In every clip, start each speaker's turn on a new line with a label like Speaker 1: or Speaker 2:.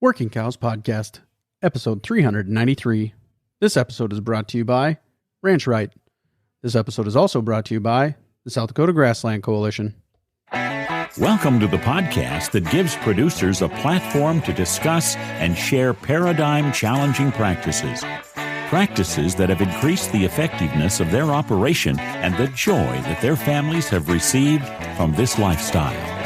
Speaker 1: Working Cows Podcast, episode 393. This episode is brought to you by Ranch Right. This episode is also brought to you by the South Dakota Grassland Coalition.
Speaker 2: Welcome to the podcast that gives producers a platform to discuss and share paradigm-challenging practices. Practices that have increased the effectiveness of their operation and the joy that their families have received from this lifestyle.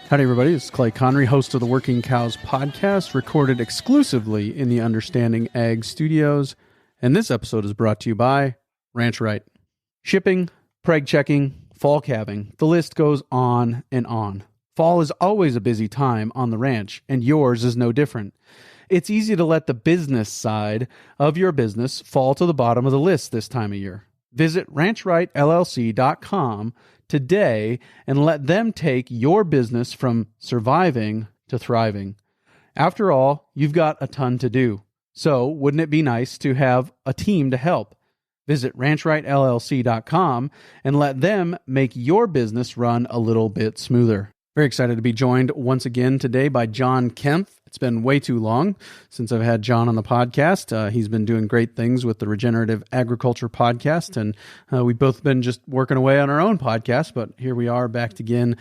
Speaker 1: Howdy, everybody. It's Clay Connery, host of the Working Cows Podcast, recorded exclusively in the Understanding Ag Studios. And this episode is brought to you by Ranch Right. Shipping, preg checking, fall calving, the list goes on and on. Fall is always a busy time on the ranch, and yours is no different. It's easy to let the business side of your business fall to the bottom of the list this time of year. Visit ranchrightllc.com today and let them take your business from surviving to thriving. After all, you've got a ton to do. So wouldn't it be nice to have a team to help? Visit ranchrightllc.com and let them make your business run a little bit smoother. Very excited to be joined once again today by John Kempf. It's been way too long since I've had John on the podcast. He's been doing great things with the Regenerative Agriculture Podcast, and we've both been just working away on our own podcast, but here we are back together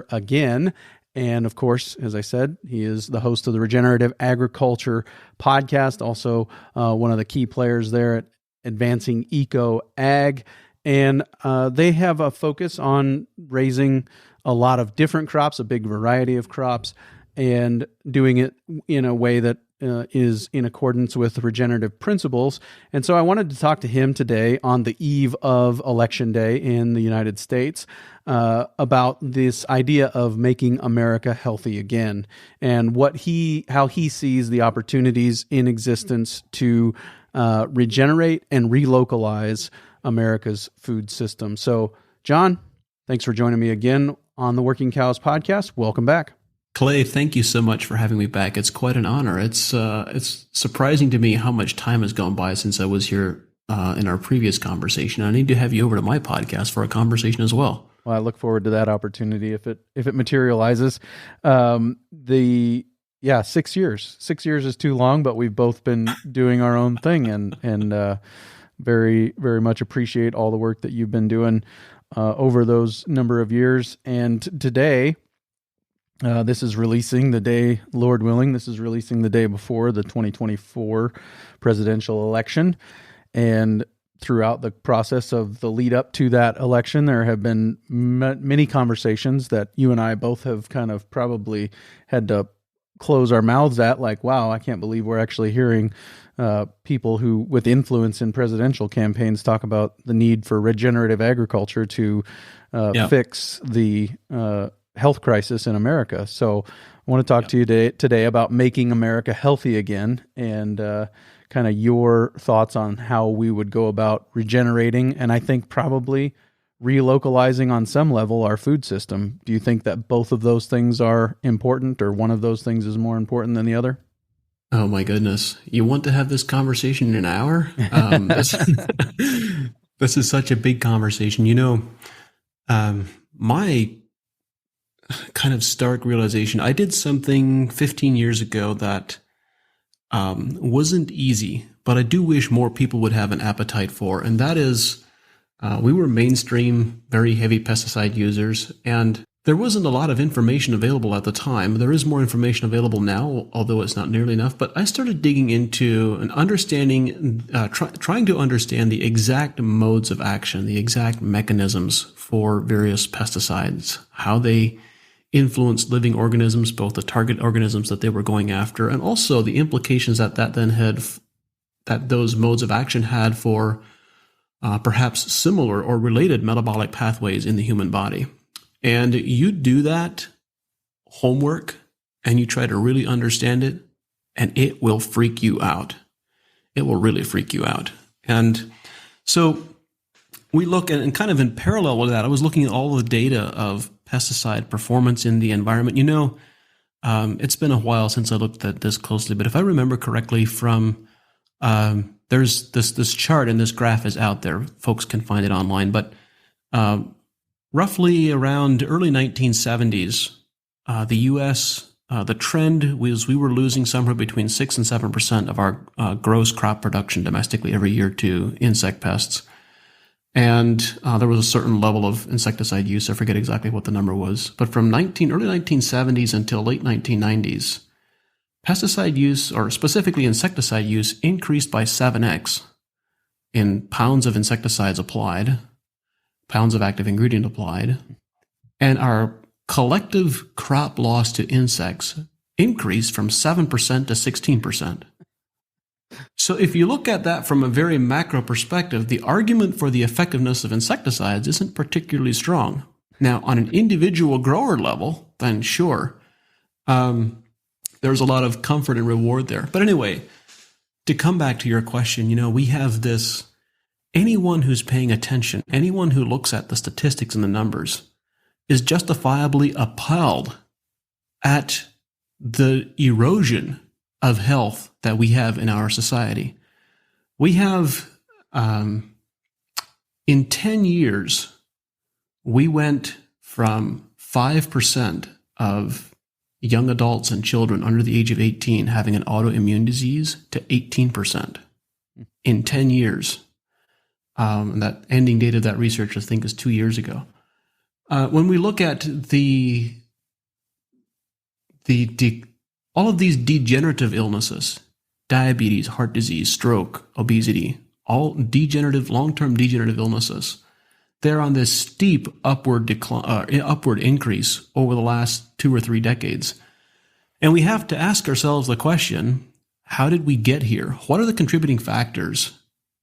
Speaker 1: again. And of course, as I said, he is the host of the Regenerative Agriculture Podcast, also one of the key players there at Advancing Eco Ag. And they have a focus on raising a lot of different crops, a big variety of crops, and doing it in a way that is in accordance with regenerative principles. And so I wanted to talk to him today on the eve of Election Day in the United States about this idea of making America healthy again, and how he sees the opportunities in existence to regenerate and relocalize America's food system. So, John, thanks for joining me again on the Working Cows Podcast. Welcome back.
Speaker 3: Clay, thank you so much for having me back. It's quite an honor. It's surprising to me how much time has gone by since I was here in our previous conversation. I need to have you over to my podcast for a conversation as well.
Speaker 1: Well, I look forward to that opportunity if it materializes. 6 years. 6 years is too long, but we've both been doing our own thing, and very, very much appreciate all the work that you've been doing over those number of years. And today, this is releasing the day, Lord willing, this is releasing the day before the 2024 presidential election. And throughout the process of the lead up to that election, there have been many conversations that you and I both have kind of probably had to close our mouths at, like, wow, I can't believe we're actually hearing people who with influence in presidential campaigns talk about the need for regenerative agriculture to fix the health crisis in America. So I want to talk to you today about making America healthy again, and kind of your thoughts on how we would go about regenerating, and I think probably relocalizing on some level our food system. Do you think that both of those things are important, or one of those things is more important than the other?
Speaker 3: Oh my goodness. You want to have this conversation in an hour? This is such a big conversation. My kind of stark realization, I did something 15 years ago that wasn't easy, but I do wish more people would have an appetite for, and that is we were mainstream, very heavy pesticide users, and there wasn't a lot of information available at the time. There is more information available now, although it's not nearly enough, but I started digging into and understanding, trying to understand the exact modes of action, the exact mechanisms for various pesticides, how they influence living organisms, both the target organisms that they were going after, and also the implications that those modes of action had for perhaps similar or related metabolic pathways in the human body. And you do that homework and you try to really understand it, and it will freak you out. It will really freak you out. And so we look at, and kind of in parallel with that, I was looking at all the data of pesticide performance in the environment. It's been a while since I looked at this closely, but if I remember correctly from there's this chart and this graph is out there. Folks can find it online, but roughly around early 1970s, the U.S., the trend was we were losing somewhere between 6 and 7% of our gross crop production domestically every year to insect pests. And there was a certain level of insecticide use. I forget exactly what the number was. But from early 1970s until late 1990s, pesticide use, or specifically insecticide use, increased by 7x in pounds of insecticides applied, pounds of active ingredient applied, and our collective crop loss to insects increased from 7% to 16%. So if you look at that from a very macro perspective, the argument for the effectiveness of insecticides isn't particularly strong. Now, on an individual grower level, then sure, there's a lot of comfort and reward there. But anyway, to come back to your question, we have this, anyone who's paying attention, anyone who looks at the statistics and the numbers is justifiably appalled at the erosion of health that we have in our society. We have, in 10 years, we went from 5% of young adults and children under the age of 18 having an autoimmune disease to 18% in 10 years. And that ending date of that research, I think, is 2 years ago. When we look at all of these degenerative illnesses, diabetes, heart disease, stroke, obesity, all degenerative, long-term degenerative illnesses, they're on this steep upward increase over the last 2 or 3 decades. And we have to ask ourselves the question, how did we get here? What are the contributing factors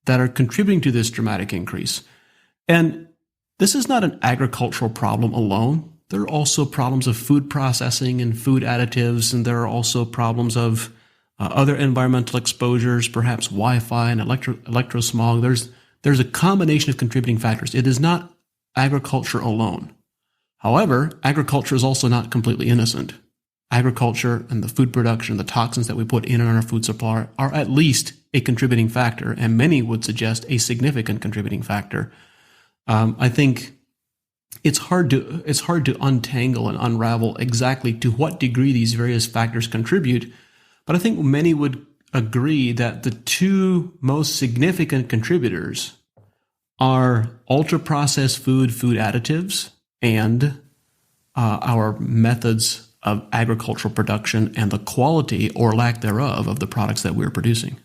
Speaker 3: that are contributing to this dramatic increase? And this is not an agricultural problem alone. There are also problems of food processing and food additives, and there are also problems of other environmental exposures, perhaps Wi-Fi and electrosmog. There's a combination of contributing factors. It is not agriculture alone. However, agriculture is also not completely innocent. Agriculture and the food production, the toxins that we put in our food supply are at least a contributing factor, and many would suggest a significant contributing factor. I think it's hard to untangle and unravel exactly to what degree these various factors contribute, but I think many would agree that the two most significant contributors are ultra-processed food additives, and our methods of agricultural production and the quality or lack thereof of the products that we're producing.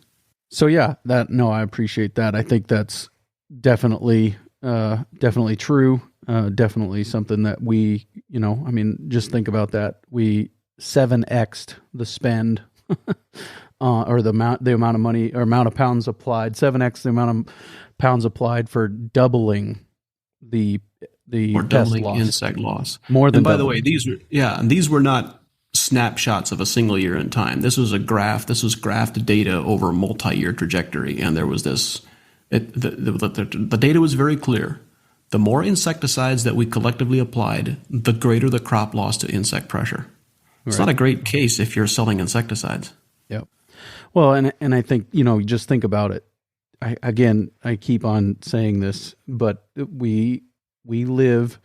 Speaker 1: So yeah, I appreciate that. I think that's definitely true. Definitely something that we, just think about that. We 7x'd the spend, or the amount of money or amount of pounds applied, 7x the amount of pounds applied for doubling the
Speaker 3: or
Speaker 1: pest
Speaker 3: doubling
Speaker 1: loss.
Speaker 3: insect loss.
Speaker 1: More than
Speaker 3: and by
Speaker 1: doubling.
Speaker 3: the way, these were not snapshots of a single year in time. This was a graph. This was graphed data over a multi-year trajectory, and there was this. The data was very clear. The more insecticides that we collectively applied, the greater the crop loss to insect pressure. It's not a great case if you're selling insecticides.
Speaker 1: Yep. Well, and I think, just think about it. I keep on saying this, but we live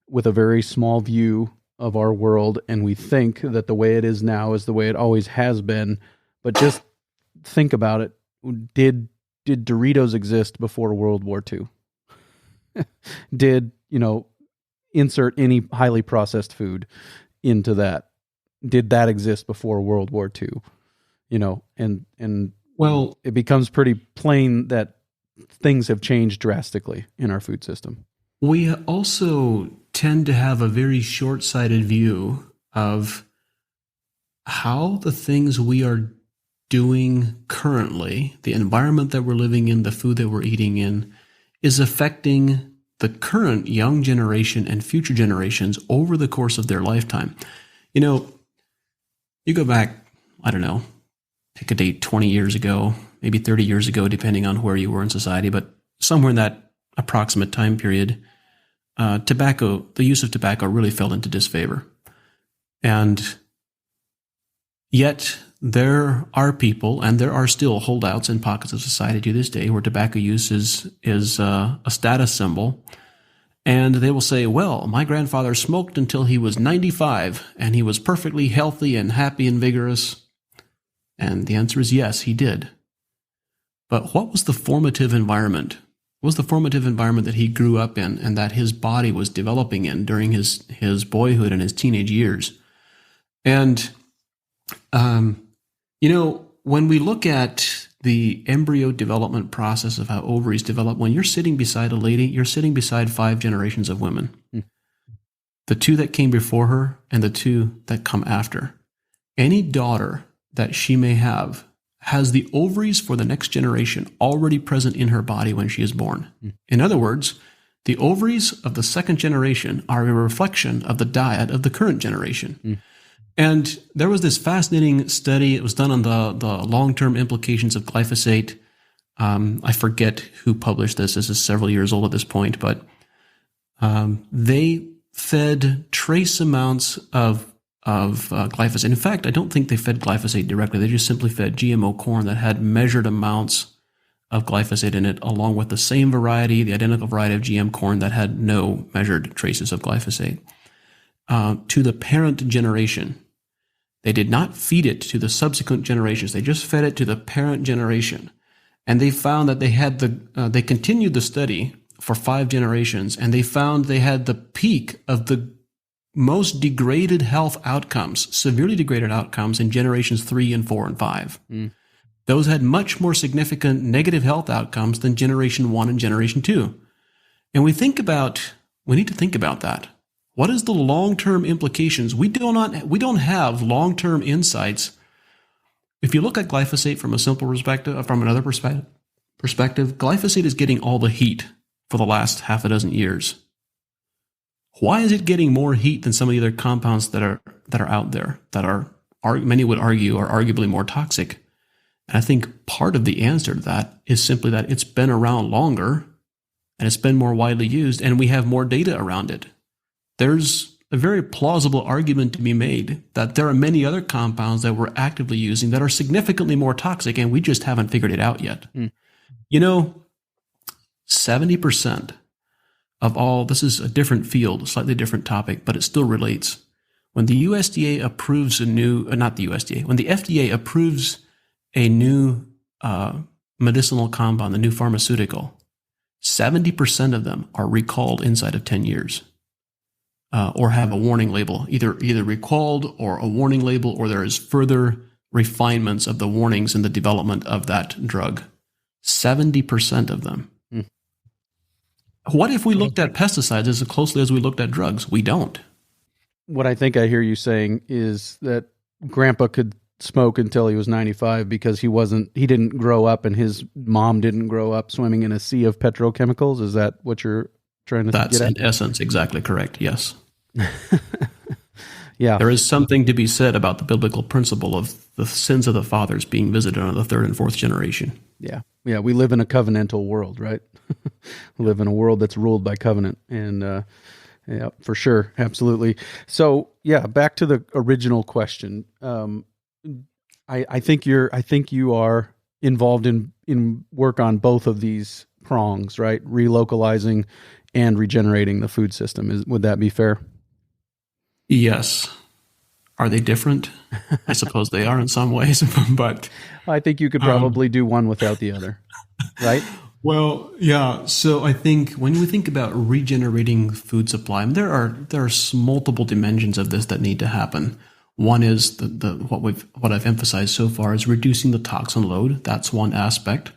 Speaker 1: with a very small view of our world, and we think that the way it is now is the way it always has been. But just think about it. Did Doritos exist before World War II? Did, insert any highly processed food into that? Did that exist before World War II? And
Speaker 3: well,
Speaker 1: it becomes pretty plain that things have changed drastically in our food system.
Speaker 3: We also tend to have a very short-sighted view of how the things we are doing currently, the environment that we're living in, the food that we're eating in, is affecting the current young generation and future generations over the course of their lifetime. You go back, I don't know, pick a date 20 years ago, maybe 30 years ago, depending on where you were in society, but somewhere in that approximate time period, the use of tobacco really fell into disfavor. And Yet there are people, and there are still holdouts in pockets of society to this day, where tobacco use is a status symbol. And they will say, well, my grandfather smoked until he was 95, and he was perfectly healthy and happy and vigorous. And the answer is yes, he did. But what was the formative environment? What was the formative environment that he grew up in and that his body was developing in during his boyhood and his teenage years? And, when we look at the embryo development process of how ovaries develop, when you're sitting beside a lady, you're sitting beside 5 generations of women. The 2 that came before her and the 2 that come after. Any daughter that she may have has the ovaries for the next generation already present in her body when she is born. In other words, the ovaries of the second generation are a reflection of the diet of the current generation. And there was this fascinating study. It was done on the long-term implications of glyphosate. I forget who published this. This is several years old at this point, but they fed trace amounts of glyphosate. In fact, I don't think they fed glyphosate directly. They just simply fed GMO corn that had measured amounts of glyphosate in it, along with the same variety, the identical variety of GM corn that had no measured traces of glyphosate. To the parent generation. They did not feed it to the subsequent generations. They just fed it to the parent generation. And they found that they continued the study for 5 generations, and they found they had the peak of the most degraded health outcomes, severely degraded outcomes in generations 3 and 4 and 5. Those had much more significant negative health outcomes than generation 1 and generation 2. And we need to think about that. What is the long-term implications? We don't have long-term insights. If you look at glyphosate from a simple perspective, from another perspective, glyphosate is getting all the heat for the last half a dozen years. Why is it getting more heat than some of the other compounds that are out there that are, many would argue, are arguably more toxic? And I think part of the answer to that is simply that it's been around longer and it's been more widely used, and we have more data around it. There's a very plausible argument to be made that there are many other compounds that we're actively using that are significantly more toxic, and we just haven't figured it out yet. 70% of all, this is a different field, a slightly different topic, but it still relates. When the USDA approves when the FDA approves a new medicinal compound, the new pharmaceutical, 70% of them are recalled inside of 10 years. Or have a warning label, either recalled or a warning label, or there is further refinements of the warnings in the development of that drug. 70% of them. What if we looked at pesticides as closely as we looked at drugs? We don't.
Speaker 1: What I think I hear you saying is that Grandpa could smoke until he was 95 because he didn't grow up, and his mom didn't grow up swimming in a sea of petrochemicals. Is that what you're trying to
Speaker 3: That's
Speaker 1: get at?
Speaker 3: in essence exactly correct. Yes.
Speaker 1: Yeah.
Speaker 3: There is something to be said about the biblical principle of the sins of the fathers being visited on the 3rd and 4th generation.
Speaker 1: Yeah. Yeah. We live in a covenantal world, right? We live in a world that's ruled by covenant, and yeah, for sure. Absolutely. So yeah, back to the original question. I think you are involved in work on both of these prongs, right? Relocalizing and regenerating the food system. Would that be fair?
Speaker 3: Yes. Are they different? I suppose they are in some ways, but
Speaker 1: I think you could probably do one without the other, right?
Speaker 3: Well, yeah. So I think when we think about regenerating food supply, there are multiple dimensions of this that need to happen. One is what I've emphasized so far is reducing the toxin load. That's one aspect.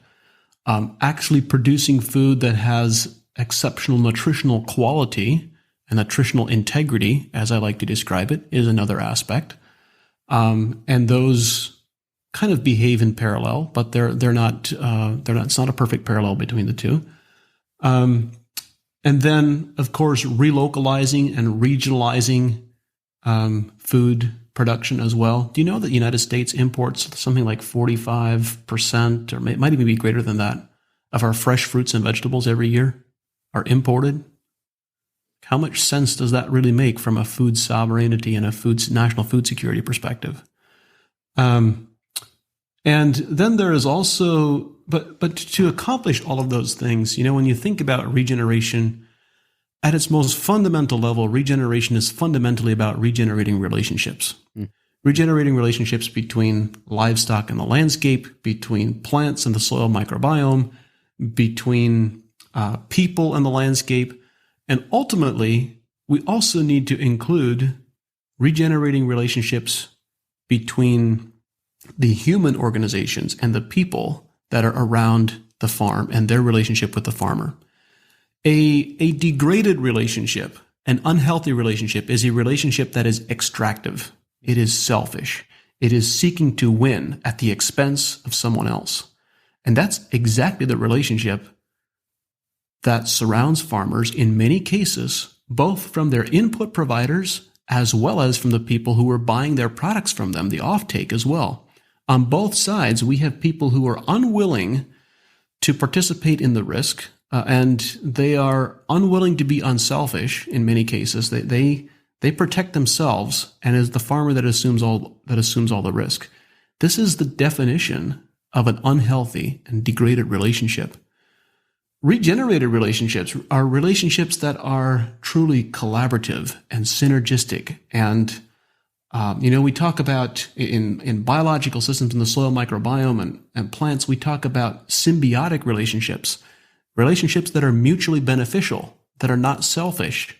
Speaker 3: Actually producing food that has exceptional nutritional quality and nutritional integrity, as I like to describe it, is another aspect. And those kind of behave in parallel, but they're not. It's not a perfect parallel between the two. And then, of course, relocalizing and regionalizing food production as well. Do you know that the United States imports something like 45%, or it might even be greater than that, of our fresh fruits and vegetables every year are imported? How much sense does that really make from a food sovereignty and a national food security perspective? And then there is also, but to accomplish all of those things, when you think about regeneration, at its most fundamental level, regeneration is fundamentally about regenerating relationships. Regenerating relationships between livestock and the landscape, between plants and the soil microbiome, between people and the landscape. And ultimately, we also need to include regenerating relationships between the human organizations and the people that are around the farm and their relationship with the farmer. A degraded relationship, an unhealthy relationship, is a relationship that is extractive. It is selfish. It is seeking to win at the expense of someone else. And that's exactly the relationship that surrounds farmers in many cases, both from their input providers as well as from the people who are buying their products from them, the offtake as well. On both sides, we have people who are unwilling to participate in the risk, and they are unwilling to be unselfish in many cases. They protect themselves, and is the farmer that assumes all the risk. This is the definition of an unhealthy and degraded relationship. Regenerated relationships are relationships that are truly collaborative and synergistic. And, we talk about in biological systems in the soil microbiome and plants, we talk about symbiotic relationships that are mutually beneficial, that are not selfish.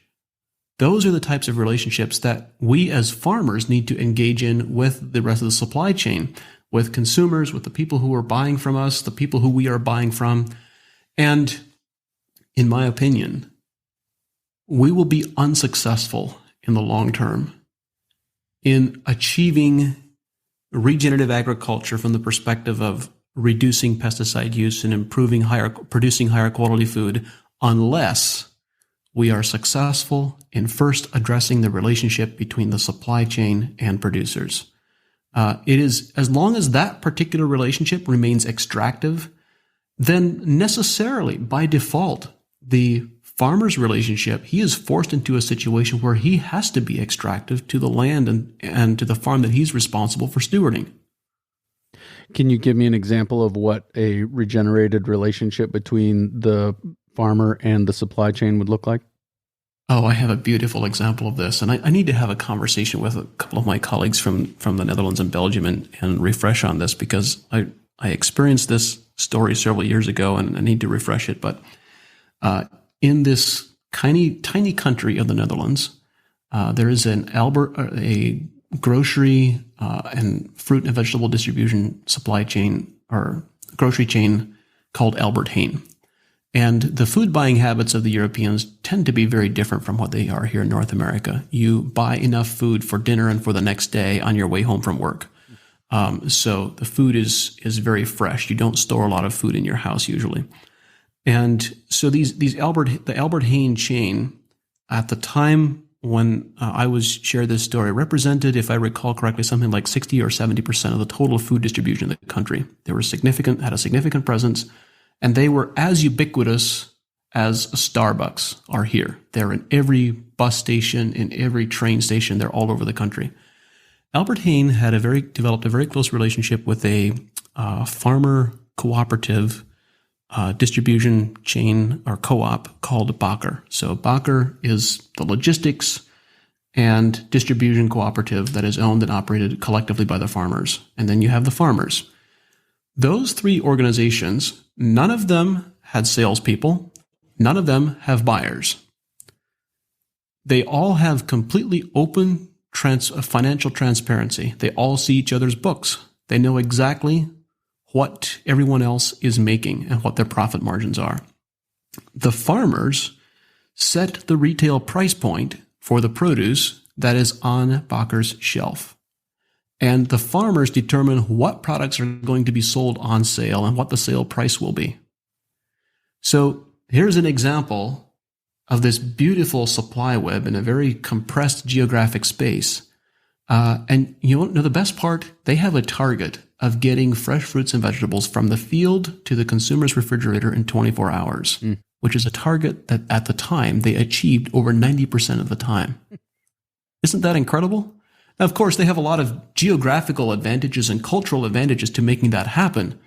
Speaker 3: Those are the types of relationships that we as farmers need to engage in with the rest of the supply chain, with consumers, with the people who are buying from us, the people who we are buying from. And in my opinion, we will be unsuccessful in the long term in achieving regenerative agriculture from the perspective of reducing pesticide use and producing higher quality food unless we are successful in first addressing the relationship between the supply chain and producers. It is, as long as that particular relationship remains extractive, then necessarily, by default, the farmer's relationship, he is forced into a situation where he has to be extractive to the land and to the farm that he's responsible for stewarding.
Speaker 1: Can you give me an example of what a regenerated relationship between the farmer and the supply chain would look like?
Speaker 3: Oh, I have a beautiful example of this, and I need to have a conversation with a couple of my colleagues from the Netherlands and Belgium and refresh on this, because I experienced this story several years ago and I need to refresh it. But in this tiny country of the Netherlands, there is a grocery and fruit and vegetable distribution supply chain or grocery chain called Albert Heijn. And the food buying habits of the Europeans tend to be very different from what they are here in North America. You buy enough food for dinner and for the next day on your way home from work. So the food is very fresh. You don't store a lot of food in your house usually. And so the Albert Heijn chain, at the time when I was shared this story, represented, if I recall correctly, something like 60 or 70% of the total food distribution in the country. They were had a significant presence, and they were as ubiquitous as Starbucks are here. They're in every bus station, in every train station. They're all over the country. Albert Heijn had developed a very close relationship with a farmer cooperative distribution chain or co-op called Bakker. So Bakker is the logistics and distribution cooperative that is owned and operated collectively by the farmers. And then you have the farmers. Those three organizations, none of them had salespeople. None of them have buyers. They all have completely open financial transparency. They all see each other's books. They know exactly what everyone else is making and what their profit margins are. The farmers set the retail price point for the produce that is on Bakker's shelf. And the farmers determine what products are going to be sold on sale and what the sale price will be. So here's an example of this beautiful supply web in a very compressed geographic space. And you know the best part? They have a target of getting fresh fruits and vegetables from the field to the consumer's refrigerator in 24 hours, which is a target that at the time they achieved over 90% of the time. Isn't that incredible? Now, of course, they have a lot of geographical advantages and cultural advantages to making that happen,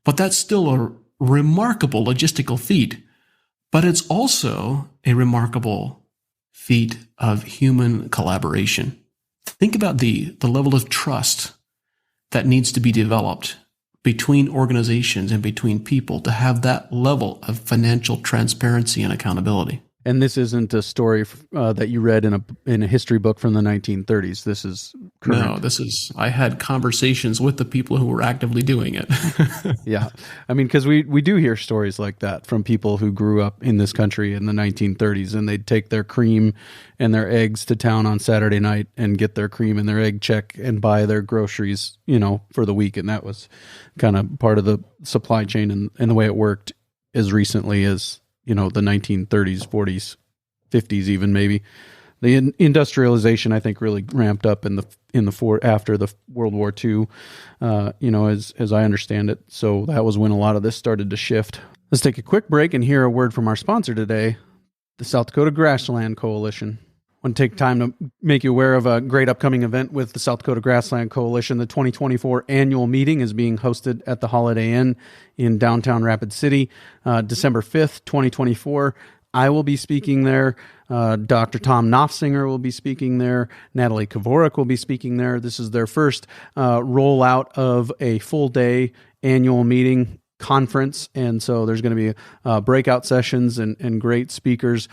Speaker 3: but that's still a remarkable logistical feat. But it's also a remarkable feat of human collaboration. Think about the level of trust that needs to be developed between organizations and between people to have that level of financial transparency and accountability.
Speaker 1: And this isn't a story that you read in a history book from the 1930s. This is current.
Speaker 3: No, I had conversations with the people who were actively doing it.
Speaker 1: Yeah. I mean, because we do hear stories like that from people who grew up in this country in the 1930s, and they'd take their cream and their eggs to town on Saturday night and get their cream and their egg check and buy their groceries, for the week. And that was kind of part of the supply chain and the way it worked as recently as the 1930s, 40s, 50s, even maybe. The industrialization, I think, really ramped up after the World War II, as I understand it. So that was when a lot of this started to shift. Let's take a quick break and hear a word from our sponsor today, the South Dakota Grassland Coalition. I want to take time to make you aware of a great upcoming event with the South Dakota Grassland Coalition. The 2024 annual meeting is being hosted at the Holiday Inn in downtown Rapid City, December 5th, 2024. I will be speaking there. Dr. Tom Knopfsinger will be speaking there. Natalie Kavorik will be speaking there. This is their first rollout of a full-day annual meeting conference, and so there's going to be breakout sessions and great speakers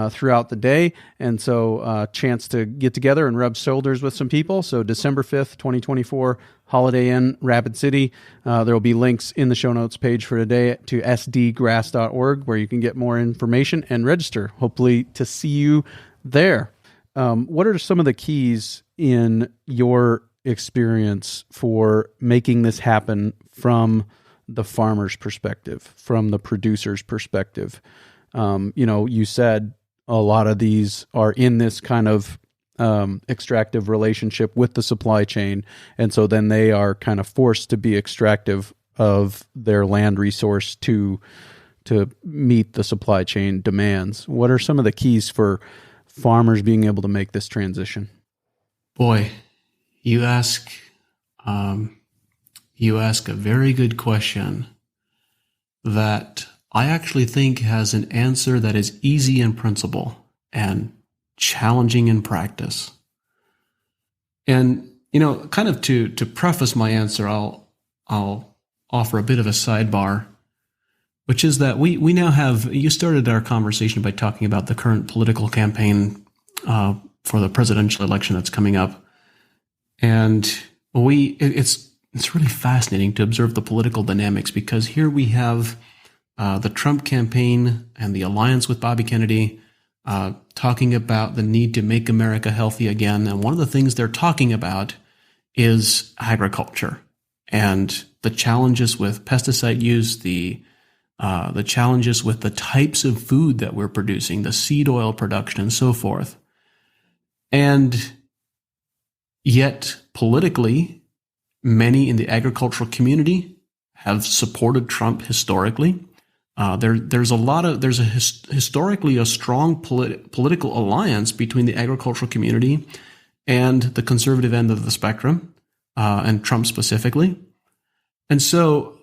Speaker 1: throughout the day, and so chance to get together and rub shoulders with some people. So December 5th, 2024, Holiday Inn, Rapid City. There will be links in the show notes page for today to sdgrass.org, where you can get more information and register, hopefully to see you there. What are some of the keys in your experience for making this happen from the farmer's perspective, from the producer's perspective? You said a lot of these are in this kind of extractive relationship with the supply chain, and so then they are kind of forced to be extractive of their land resource to meet the supply chain demands. What are some of the keys for farmers being able to make this transition?
Speaker 3: Boy, you ask a very good question that I actually think has an answer that is easy in principle and challenging in practice. And, kind of to preface my answer, I'll offer a bit of a sidebar, which is that we now have, you started our conversation by talking about the current political campaign for the presidential election that's coming up. And it's really fascinating to observe the political dynamics, because here we have the Trump campaign and the alliance with Bobby Kennedy talking about the need to make America healthy again. And one of the things they're talking about is agriculture and the challenges with pesticide use, the challenges with the types of food that we're producing, the seed oil production, and so forth. And yet, politically, many in the agricultural community have supported Trump historically. There's historically a strong political alliance between the agricultural community and the conservative end of the spectrum, and Trump specifically. And so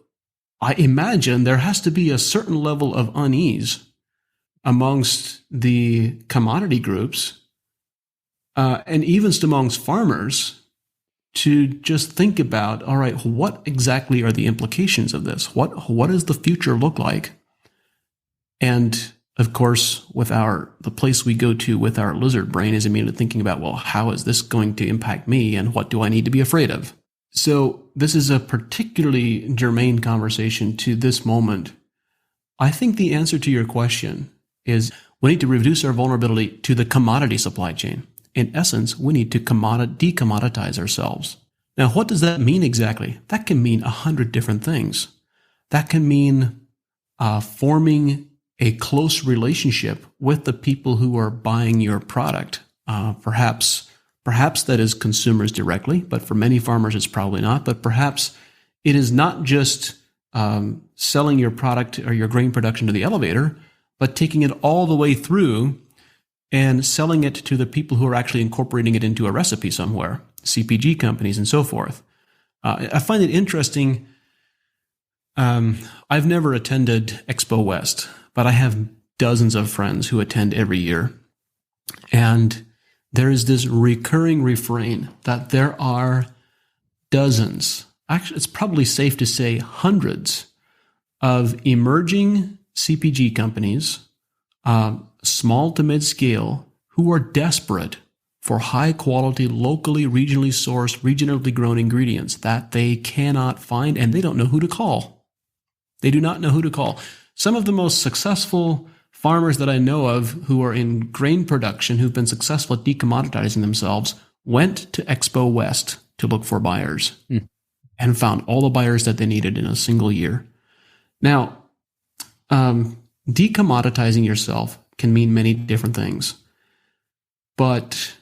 Speaker 3: I imagine there has to be a certain level of unease amongst the commodity groups, and even amongst farmers, to just think about, all right, what exactly are the implications of this? What does the future look like? And of course, the place we go to with our lizard brain is immediately thinking about, well, how is this going to impact me, and what do I need to be afraid of? So this is a particularly germane conversation to this moment. I think the answer to your question is we need to reduce our vulnerability to the commodity supply chain. In essence, we need to decommoditize ourselves. Now, what does that mean exactly? That can mean 100 different things. That can mean forming a close relationship with the people who are buying your product. Perhaps that is consumers directly, but for many farmers it's probably not. But perhaps it is not just selling your product or your grain production to the elevator, but taking it all the way through and selling it to the people who are actually incorporating it into a recipe somewhere, CPG companies and so forth. I find it interesting. I've never attended Expo West, but I have dozens of friends who attend every year. And there is this recurring refrain that there are dozens, actually, it's probably safe to say hundreds of emerging CPG companies, small to mid-scale, who are desperate for high-quality, locally, regionally sourced, regionally grown ingredients that they cannot find, and they don't know who to call. They do not know who to call. Some of the most successful farmers that I know of who are in grain production, who've been successful at decommoditizing themselves, went to Expo West to look for buyers and found all the buyers that they needed in a single year. Now, decommoditizing yourself can mean many different things. But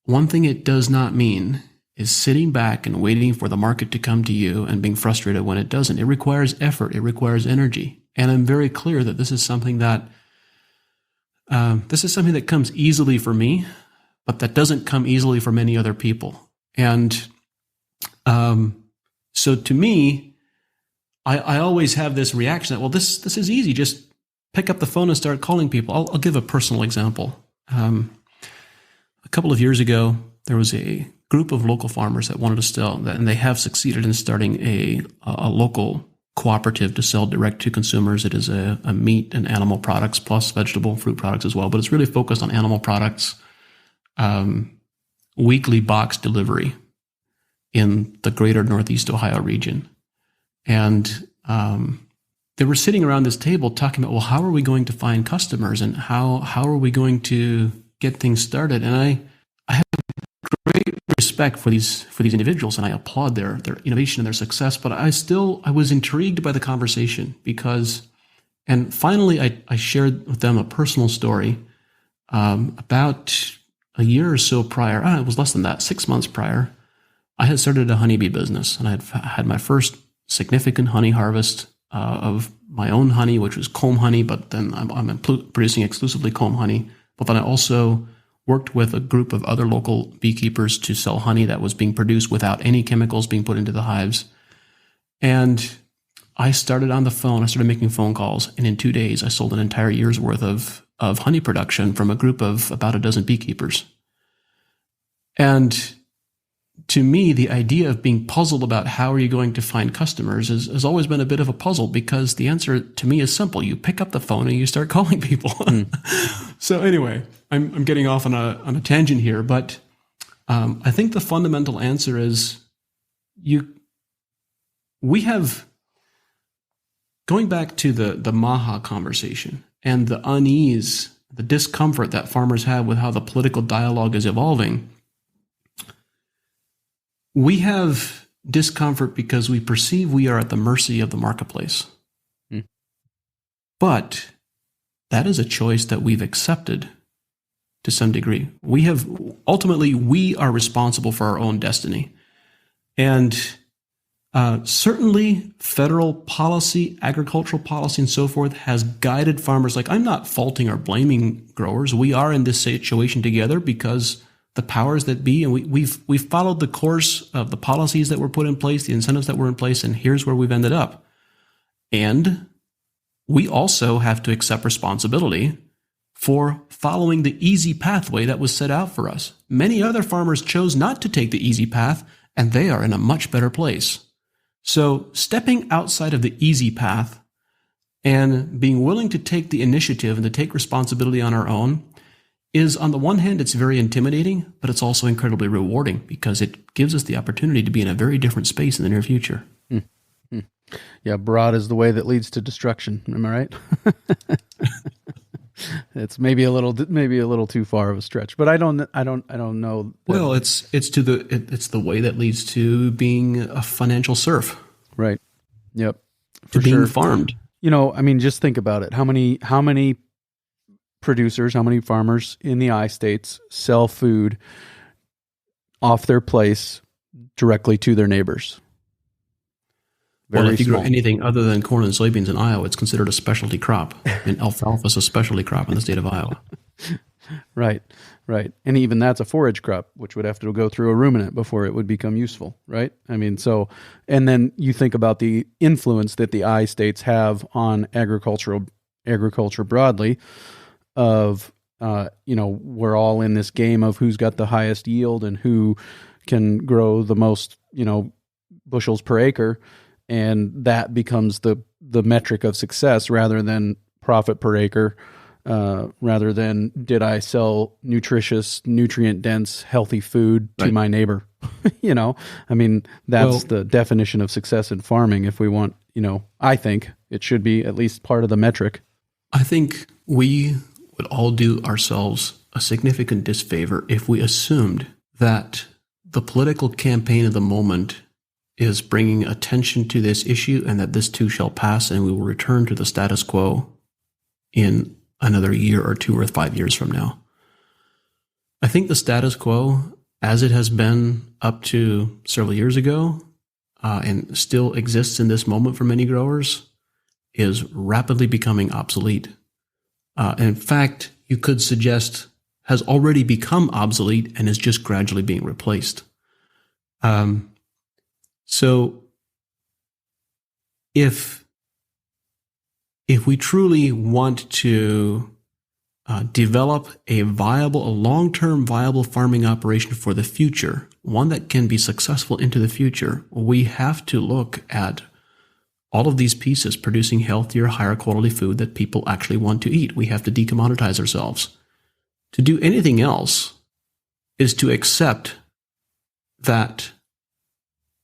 Speaker 3: one thing it does not mean is sitting back and waiting for the market to come to you and being frustrated when it doesn't. It requires effort. It requires energy. And I'm very clear that this is something that comes easily for me, but that doesn't come easily for many other people. And so to me, I always have this reaction that, well, this is easy. Just pick up the phone and start calling people. I'll give a personal example. A couple of years ago, there was a group of local farmers that wanted to sell, and they have succeeded in starting a local cooperative to sell direct to consumers. It is a meat and animal products plus vegetable fruit products as well, but it's really focused on animal products, weekly box delivery in the greater Northeast Ohio region. And they were sitting around this table talking about, well, how are we going to find customers and how are we going to get things started? And I have great respect for these individuals, and I applaud their innovation and their success. But I was intrigued by the conversation because, and finally I shared with them a personal story about a year or so prior. It was less than that, 6 months prior. I had started a honeybee business, and I had my first significant honey harvest of my own honey, which was comb honey, but then I'm producing exclusively comb honey. But then I also worked with a group of other local beekeepers to sell honey that was being produced without any chemicals being put into the hives. And I started on the phone. I started making phone calls, and in 2 days, I sold an entire year's worth of honey production from a group of about a dozen beekeepers. And to me, the idea of being puzzled about how are you going to find customers has always been a bit of a puzzle, because the answer to me is simple. You pick up the phone and you start calling people. So anyway, I'm getting off on a tangent here, but I think the fundamental answer is we have, going back to the Maha conversation and the unease, the discomfort that farmers have with how the political dialogue is evolving. We have discomfort because we perceive we are at the mercy of the marketplace. But that is a choice that we've accepted to some degree. Ultimately, we are responsible for our own destiny. And certainly federal policy, agricultural policy, and so forth has guided farmers. Like, I'm not faulting or blaming growers. We are in this situation together because the powers that be, and we've followed the course of the policies that were put in place, the incentives that were in place, and here's where we've ended up. And we also have to accept responsibility for following the easy pathway that was set out for us. Many other farmers chose not to take the easy path, and they are in a much better place. So stepping outside of the easy path and being willing to take the initiative and to take responsibility on our own is, on the one hand, it's very intimidating, but it's also incredibly rewarding because it gives us the opportunity to be in a very different space in the near future.
Speaker 1: Yeah, broad is the way that leads to destruction. Am I right? It's maybe a little too far of a stretch, but I don't know.
Speaker 3: Well, it's the way that leads to being a financial serf.
Speaker 1: Right. Yep.
Speaker 3: To being farmed.
Speaker 1: Just think about it. How many producers, how many farmers in the I-states sell food off their place directly to their neighbors?
Speaker 3: Well, if you grow anything other than corn and soybeans in Iowa, it's considered a specialty crop. And alfalfa is a specialty crop in the state of Iowa.
Speaker 1: Right, right. And even that's a forage crop, which would have to go through a ruminant before it would become useful, right? I mean, so, and then you think about the influence that the I states have on agriculture broadly of, we're all in this game of who's got the highest yield and who can grow the most, bushels per acre. And that becomes the metric of success rather than profit per acre. Rather than did I sell nutritious, nutrient-dense, healthy food to my neighbor? I mean, that's the definition of success in farming. If we want, I think it should be at least part of the metric.
Speaker 3: I think we would all do ourselves a significant disfavor if we assumed that the political campaign of the moment is bringing attention to this issue and that this too shall pass and we will return to the status quo in another year or 2 or 5 years from now. I think the status quo, as it has been up to several years ago, and still exists in this moment for many growers, is rapidly becoming obsolete. And in fact, you could suggest has already become obsolete and is just gradually being replaced. So if we truly want to develop a long-term viable farming operation for the future, one that can be successful into the future, we have to look at all of these pieces producing healthier, higher quality food that people actually want to eat. We have to decommoditize ourselves. To do anything else is to accept that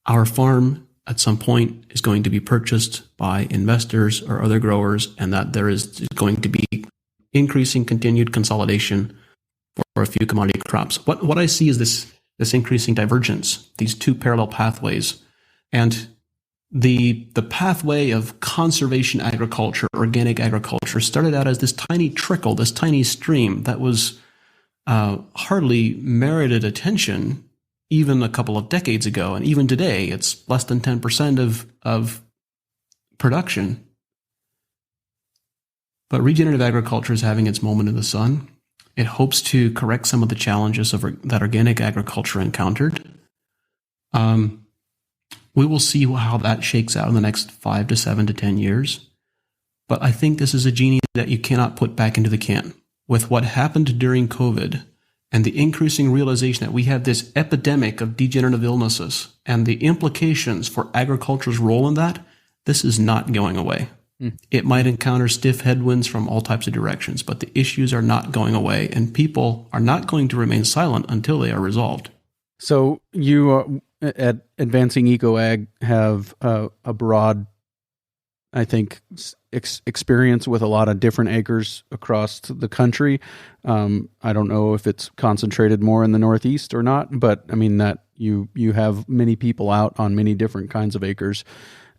Speaker 3: our farm at some point is going to be purchased by investors or other growers, and that there is going to be increasing continued consolidation for a few commodity crops. What I see is this increasing divergence, these two parallel pathways, and the pathway of conservation agriculture, organic agriculture, started out as this tiny trickle, this tiny stream that was hardly merited attention even a couple of decades ago, and even today, it's less than 10% of production. But regenerative agriculture is having its moment in the sun. It hopes to correct some of the challenges that organic agriculture encountered. We will see how that shakes out in the next 5 to 7 to 10 years. But I think this is a genie that you cannot put back into the can. With what happened during COVID, and the increasing realization that we have this epidemic of degenerative illnesses and the implications for agriculture's role in that, this is not going away. It might encounter stiff headwinds from all types of directions, but the issues are not going away, and people are not going to remain silent until they are resolved.
Speaker 1: So you at Advancing Eco-Ag have a broad, I think, experience with a lot of different acres across the country. I don't know if it's concentrated more in the Northeast or not, but I mean that you have many people out on many different kinds of acres.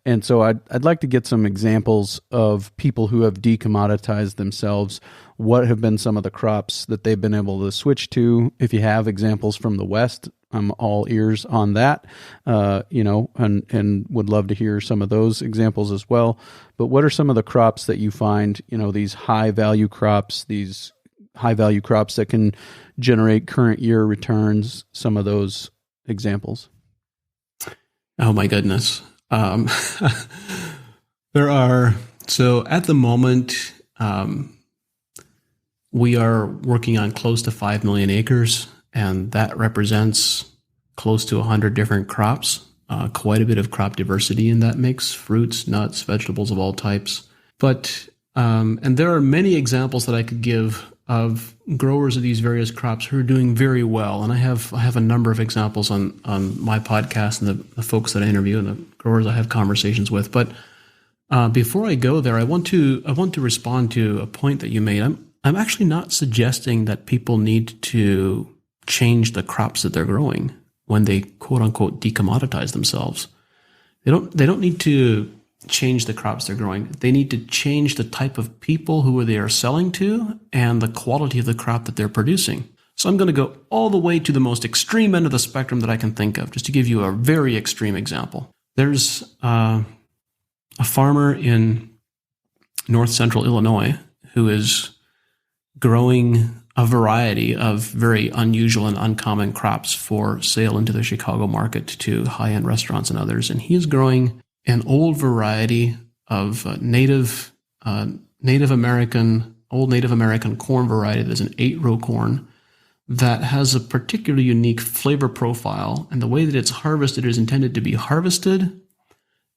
Speaker 1: And so I'd like to get some examples of people who have decommoditized themselves. What have been some of the crops that they've been able to switch to? If you have examples from the West, I'm all ears on that, and would love to hear some of those examples as well. But what are some of the crops that you find, these high value crops that can generate current year returns, some of those examples?
Speaker 3: Oh my goodness. There are, so at the moment, we are working on close to 5 million acres, and that represents close to 100 different crops, quite a bit of crop diversity in that mix, fruits, nuts, vegetables of all types. But, and there are many examples that I could give of growers of these various crops who are doing very well. And I have a number of examples on my podcast and the folks that I interview and the growers I have conversations with. But before I go there, I want to respond to a point that you made. I'm actually not suggesting that people need to change the crops that they're growing when they quote unquote decommoditize themselves. They don't need to change the crops they're growing. They need to change the type of people who they are selling to and the quality of the crop that they're producing. So I'm going to go all the way to the most extreme end of the spectrum that I can think of, just to give you a very extreme example. There's a farmer in north central Illinois who is growing a variety of very unusual and uncommon crops for sale into the Chicago market to high-end restaurants and others. And he is growing an old variety of Native American corn variety. There's an 8-row corn that has a particularly unique flavor profile. And the way that it's harvested is intended to be harvested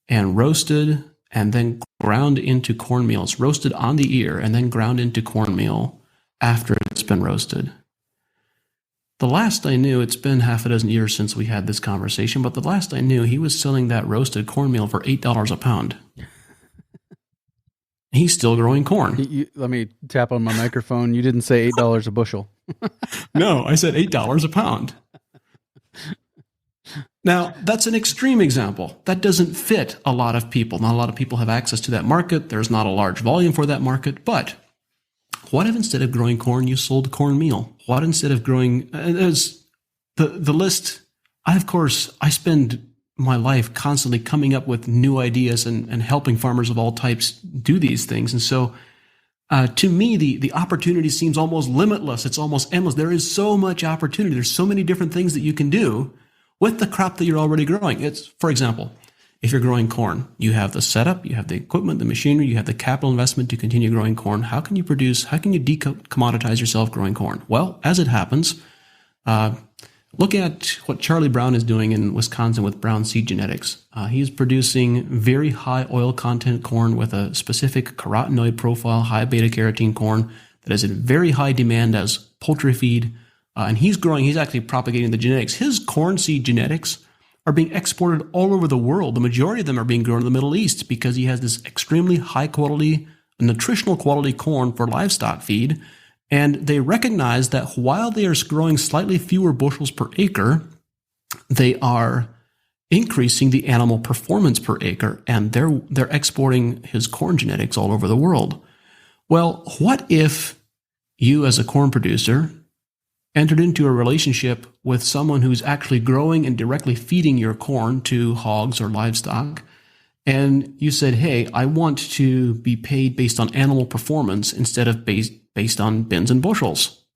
Speaker 3: and roasted and then ground into cornmeal. It's roasted on the ear and then ground into cornmeal after it's been roasted. The last I knew, it's been half a dozen years since we had this conversation, but the last I knew, he was selling that roasted cornmeal for $8 a pound. He's still growing corn.
Speaker 1: Let me tap on my microphone. You didn't say $8 a bushel.
Speaker 3: No, I said $8 a pound. Now, that's an extreme example. That doesn't fit a lot of people. Not a lot of people have access to that market. There's not a large volume for that market. But what if instead of growing corn, you sold cornmeal? What instead of growing... There's the list... I spend my life constantly coming up with new ideas and helping farmers of all types do these things. And so to me, the opportunity seems almost limitless. It's almost endless. There is so much opportunity. There's so many different things that you can do with the crop that you're already growing. It's, for example, if you're growing corn, you have the setup, you have the equipment, the machinery, you have the capital investment to continue growing corn. How can you decommoditize yourself growing corn? Well, as it happens, look at what Charlie Brown is doing in Wisconsin with Brown Seed Genetics. He's producing very high oil content corn with a specific carotenoid profile, high beta carotene corn that is in very high demand as poultry feed. And he's actually propagating the genetics. His corn seed genetics are being exported all over the world. The majority of them are being grown in the Middle East because he has this extremely high quality, nutritional quality corn for livestock feed. And they recognize that while they are growing slightly fewer bushels per acre, they are increasing the animal performance per acre, and they're exporting his corn genetics all over the world. Well, what if you as a corn producer entered into a relationship with someone who's actually growing and directly feeding your corn to hogs or livestock, and you said, hey, I want to be paid based on animal performance instead of based on bins and bushels?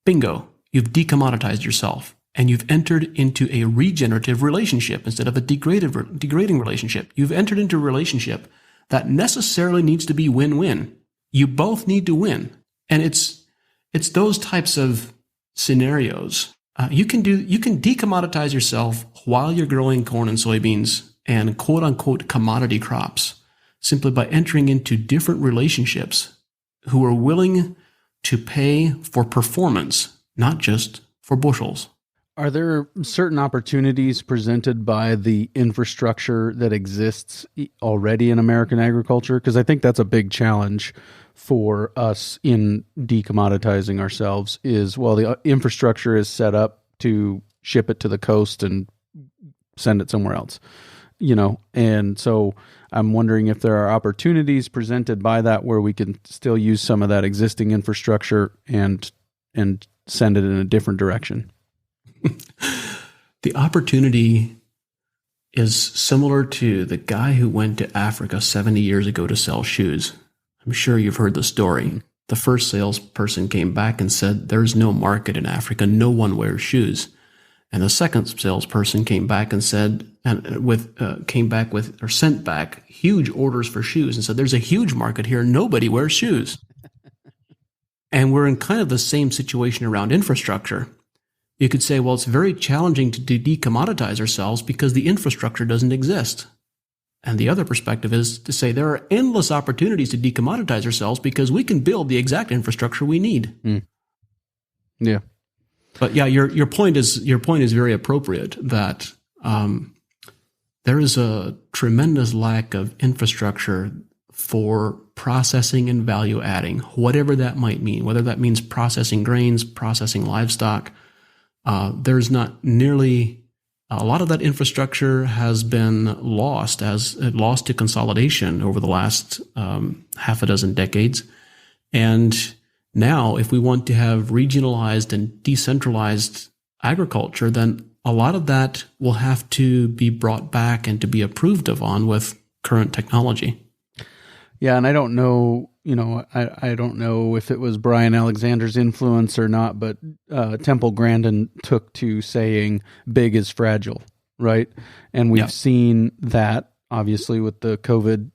Speaker 3: Bingo. You've decommoditized yourself, and you've entered into a regenerative relationship instead of a degrading relationship. You've entered into a relationship that necessarily needs to be win-win. You both need to win. And it's those types of scenarios. You can decommoditize yourself while you're growing corn and soybeans and quote-unquote commodity crops simply by entering into different relationships who are willing to pay for performance, not just for bushels.
Speaker 1: Are there certain opportunities presented by the infrastructure that exists already in American agriculture? Because I think that's a big challenge for us in decommoditizing ourselves is, well, the infrastructure is set up to ship it to the coast and send it somewhere else, and so I'm wondering if there are opportunities presented by that where we can still use some of that existing infrastructure and send it in a different direction.
Speaker 3: The opportunity is similar to the guy who went to Africa 70 years ago to sell shoes. I'm sure you've heard the story. The first salesperson came back and said, there's no market in Africa. No one wears shoes. And the second salesperson came back and said, sent back huge orders for shoes and said, there's a huge market here. Nobody wears shoes. And we're in kind of the same situation around infrastructure. You could say, well, it's very challenging to decommoditize ourselves because the infrastructure doesn't exist. And the other perspective is to say there are endless opportunities to decommoditize ourselves because we can build the exact infrastructure we need.
Speaker 1: Mm. Yeah.
Speaker 3: But yeah, your point is very appropriate that there is a tremendous lack of infrastructure for processing and value adding, whatever that might mean, whether that means processing grains, processing livestock. There's not nearly a lot of that infrastructure has been lost to consolidation over the last half a dozen decades. And now, if we want to have regionalized and decentralized agriculture, then a lot of that will have to be brought back and to be approved of on with current technology.
Speaker 1: Yeah, and I don't know I don't know if it was Brian Alexander's influence or not, but Temple Grandin took to saying big is fragile, right? And we've seen that obviously with the COVID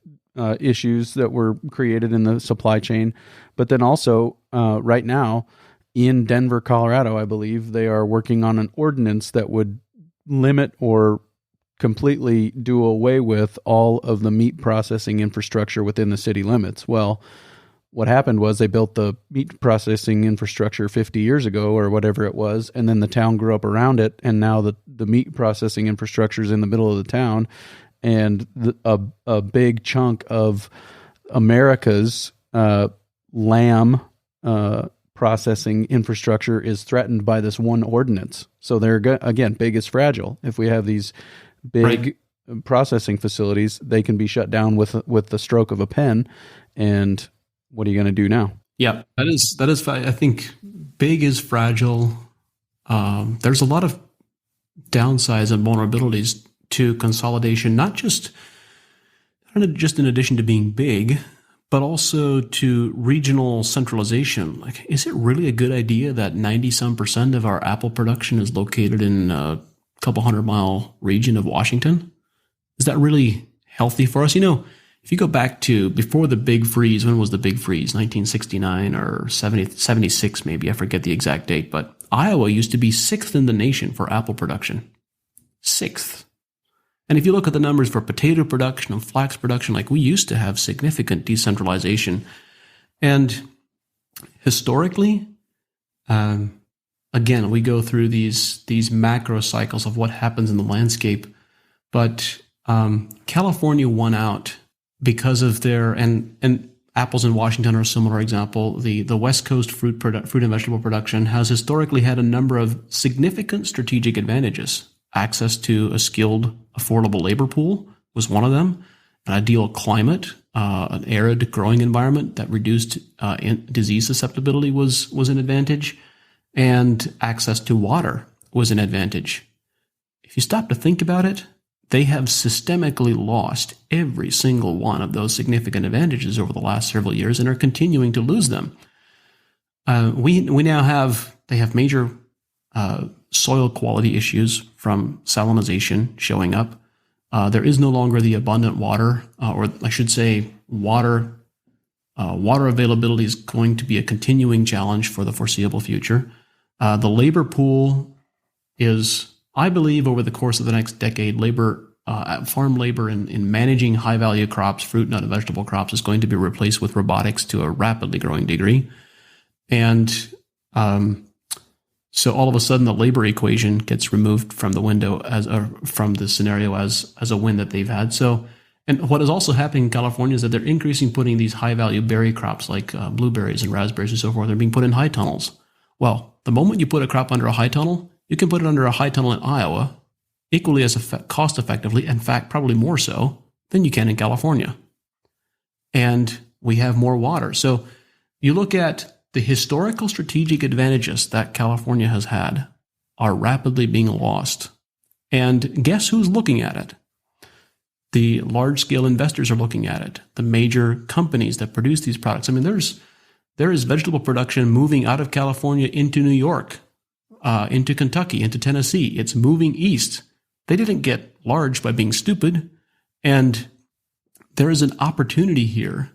Speaker 1: issues that were created in the supply chain. But then also right now in Denver, Colorado, I believe they are working on an ordinance that would limit or completely do away with all of the meat processing infrastructure within the city limits. Well, what happened was they built the meat processing infrastructure 50 years ago or whatever it was, and then the town grew up around it, and now the meat processing infrastructure is in the middle of the town, and a big chunk of America's lamb processing infrastructure is threatened by this one ordinance. So they're, again, big is fragile. If we have these big processing facilities, they can be shut down with the stroke of a pen. And what are you going to do now?
Speaker 3: Yeah, that is. I think big is fragile. There's a lot of downsides and vulnerabilities to consolidation, not just in addition to being big, but also to regional centralization. Like, is it really a good idea that 90% of our apple production is located in a couple 100-mile region of Washington? Is that really healthy for us? If you go back to before the big freeze, when was the big freeze? 1969 or 76 maybe, I forget the exact date, but Iowa used to be 6th in the nation for apple production. 6th. And if you look at the numbers for potato production and flax production, like, we used to have significant decentralization. And historically, again, we go through these macro cycles of what happens in the landscape. But California won out because of their, and apples in Washington are a similar example. The West Coast fruit and vegetable production has historically had a number of significant strategic advantages. Access to a skilled, affordable labor pool was one of them. An ideal climate, an arid growing environment that reduced disease susceptibility was an advantage. And access to water was an advantage. If you stop to think about it, they have systemically lost every single one of those significant advantages over the last several years and are continuing to lose them. They have major soil quality issues from salinization showing up. There is no longer the abundant water, or I should say water availability is going to be a continuing challenge for the foreseeable future. The labor pool is, I believe, over the course of the next decade, farm labor in managing high-value crops, fruit, nut, and vegetable crops, is going to be replaced with robotics to a rapidly growing degree. And so all of a sudden, the labor equation gets removed from the window from the scenario as a win that they've had. So, and what is also happening in California is that they're increasing putting these high-value berry crops like blueberries and raspberries and so forth. They're being put in high tunnels. Well, the moment you put a crop under a high tunnel, you can put it under a high tunnel in Iowa equally as cost effectively, in fact, probably more so than you can in California. And we have more water. So you look at the historical strategic advantages that California has had are rapidly being lost. And guess who's looking at it? The large-scale investors are looking at it. The major companies that produce these products. I mean, there is vegetable production moving out of California into New York, into Kentucky, into Tennessee. It's moving east. They didn't get large by being stupid. And there is an opportunity here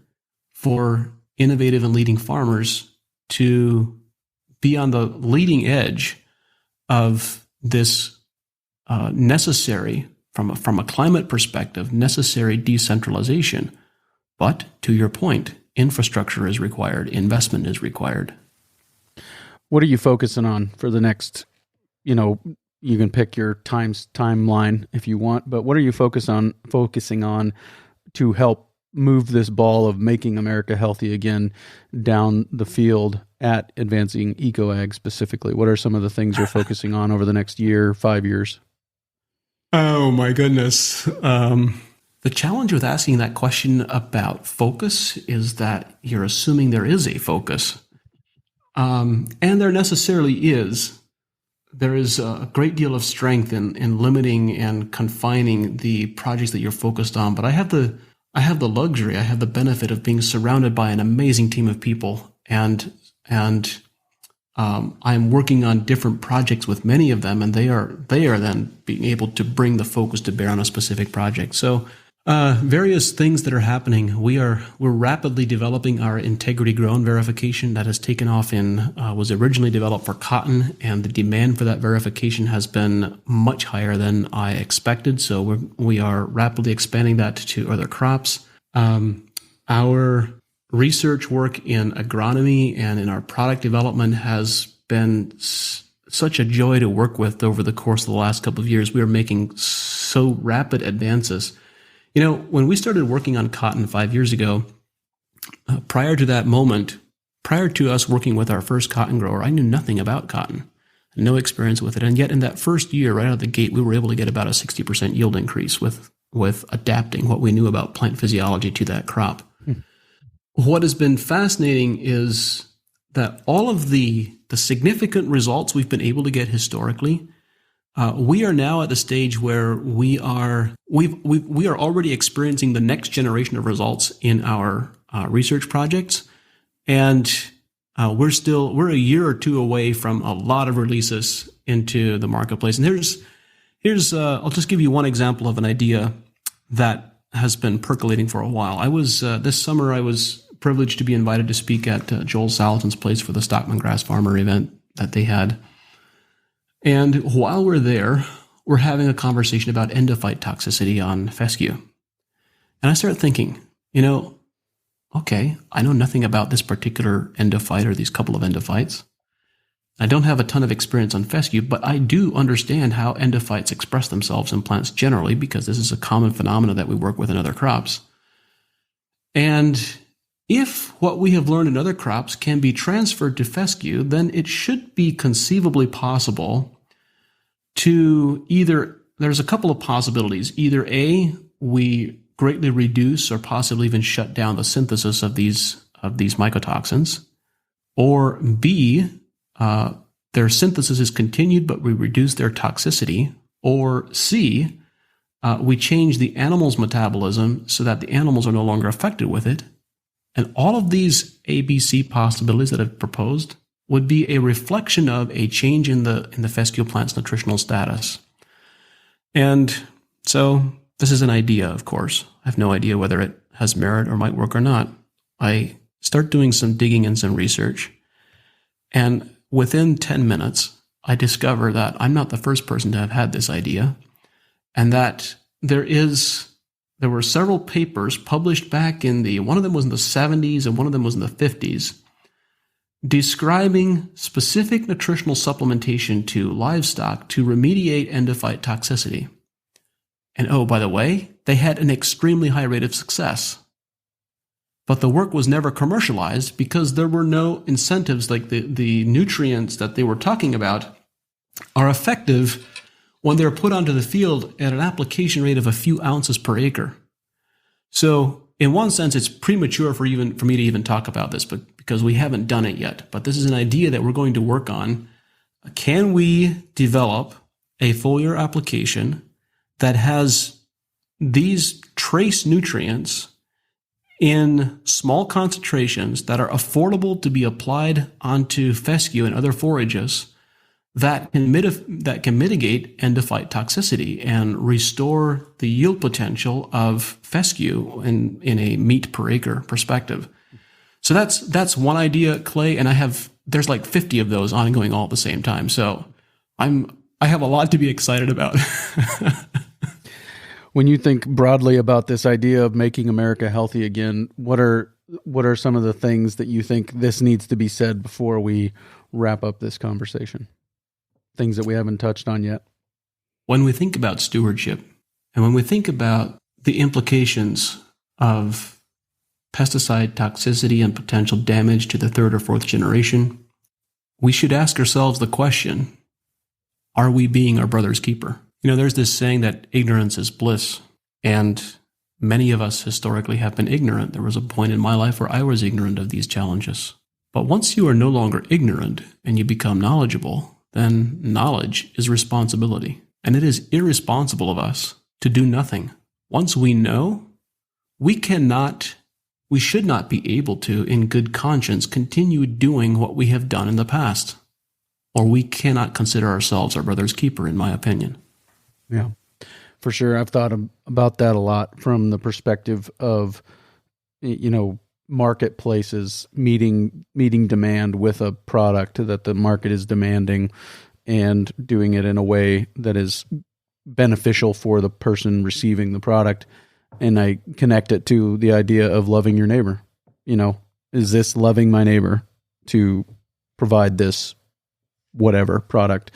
Speaker 3: for innovative and leading farmers to be on the leading edge of this necessary, from a climate perspective, necessary decentralization. But to your point, infrastructure is required, investment is required.
Speaker 1: What are you focusing on for the next, you can pick your timeline if you want, but what are you focusing on to help move this ball of making America healthy again down the field at advancing eco-ag specifically? What are some of the things you're focusing on over the next year, 5 years?
Speaker 3: Oh my goodness. The challenge with asking that question about focus is that you're assuming there is a focus. And there necessarily is. There is a great deal of strength in limiting and confining the projects that you're focused on. But I have the I have the luxury, I have the benefit of being surrounded by an amazing team of people, and I'm working on different projects with many of them, and they are then being able to bring the focus to bear on a specific project. So various things that are happening. We're rapidly developing our integrity grown verification that has taken off was originally developed for cotton, and the demand for that verification has been much higher than I expected. So we are rapidly expanding that to other crops. Our research work in agronomy and in our product development has been such a joy to work with over the course of the last couple of years. We are making so rapid advances. When we started working on cotton 5 years ago, prior to that moment, prior to us working with our first cotton grower, I knew nothing about cotton, no experience with it. And yet in that first year, right out of the gate, we were able to get about a 60% yield increase with adapting what we knew about plant physiology to that crop. What has been fascinating is that all of the significant results we've been able to get historically, we are now at the stage where we are already experiencing the next generation of results in our research projects, and we're a year or two away from a lot of releases into the marketplace. And here's I'll just give you one example of an idea that has been percolating for a while. This summer I was privileged to be invited to speak at Joel Salatin's place for the Stockman Grass Farmer event that they had. And while we're there, we're having a conversation about endophyte toxicity on fescue. And I started thinking, okay, I know nothing about this particular endophyte or these couple of endophytes. I don't have a ton of experience on fescue, but I do understand how endophytes express themselves in plants generally, because this is a common phenomenon that we work with in other crops. And if what we have learned in other crops can be transferred to fescue, then it should be conceivably possible to there's a couple of possibilities. Either A, we greatly reduce or possibly even shut down the synthesis of these mycotoxins, or B, their synthesis is continued, but we reduce their toxicity, or C, we change the animal's metabolism so that the animals are no longer affected with it. And all of these ABC possibilities that I've proposed would be a reflection of a change in the fescue plant's nutritional status. And so this is an idea, of course. I have no idea whether it has merit or might work or not. I start doing some digging and some research, and within 10 minutes, I discover that I'm not the first person to have had this idea, and that there were several papers published back one of them was in the 70s and one of them was in the 50s, describing specific nutritional supplementation to livestock to remediate endophyte toxicity. And oh, by the way, they had an extremely high rate of success. But the work was never commercialized because there were no incentives. Like the nutrients that they were talking about are effective when they're put onto the field at an application rate of a few ounces per acre. So in one sense, it's premature for me to even talk about this, but because we haven't done it yet. But this is an idea that we're going to work on. Can we develop a foliar application that has these trace nutrients in small concentrations that are affordable to be applied onto fescue and other forages that can mitigate endophyte toxicity and restore the yield potential of fescue in a meat per acre perspective? So that's one idea, Clay, and there's like 50 of those ongoing all at the same time. So I have a lot to be excited about.
Speaker 1: When you think broadly about this idea of making America healthy again, what are some of the things that you think this needs to be said before we wrap up this conversation? Things that we haven't touched on yet.
Speaker 3: When we think about stewardship, and when we think about the implications of pesticide toxicity and potential damage to the third or fourth generation, we should ask ourselves the question, are we being our brother's keeper? There's this saying that ignorance is bliss, and many of us historically have been ignorant. There was a point in my life where I was ignorant of these challenges. But once you are no longer ignorant and you become knowledgeable, then knowledge is responsibility. And it is irresponsible of us to do nothing. Once we know, we should not be able to, in good conscience, continue doing what we have done in the past. Or we cannot consider ourselves our brother's keeper, in my opinion.
Speaker 1: Yeah, for sure. I've thought about that a lot from the perspective of, marketplaces meeting demand with a product that the market is demanding and doing it in a way that is beneficial for the person receiving the product. And I connect it to the idea of loving your neighbor. Is this loving my neighbor to provide this whatever product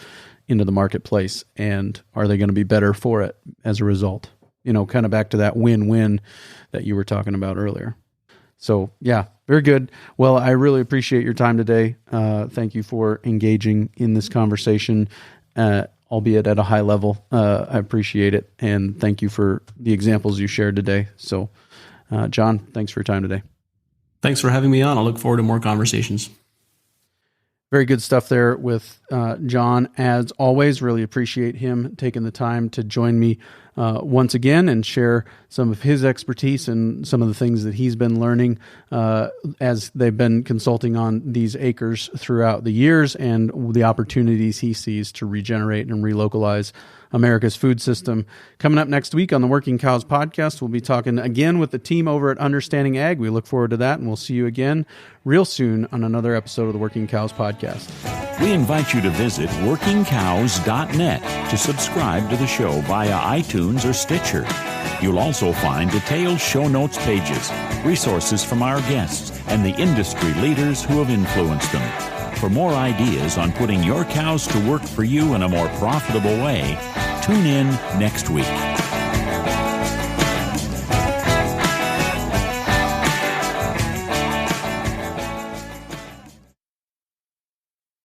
Speaker 1: into the marketplace, and are they going to be better for it as a result? Kind of back to that win-win that you were talking about earlier. So yeah, very good. Well, I really appreciate your time today. Thank you for engaging in this conversation, albeit at a high level. I appreciate it. And thank you for the examples you shared today. So, John, thanks for your time today.
Speaker 3: Thanks for having me on. I look forward to more conversations.
Speaker 1: Very good stuff there with John. As always, really appreciate him taking the time to join me once again and share some of his expertise and some of the things that he's been learning as they've been consulting on these acres throughout the years, and the opportunities he sees to regenerate and relocalize America's food system. Coming up next week on the Working Cows podcast, we'll be talking again with the team over at Understanding Ag. We look forward to that, and we'll see you again real soon on another episode of the Working Cows podcast.
Speaker 2: We invite you to visit workingcows.net to subscribe to the show via iTunes or Stitcher. You'll also find detailed show notes pages, resources from our guests, and the industry leaders who have influenced them. For more ideas on putting your cows to work for you in a more profitable way, tune in next week.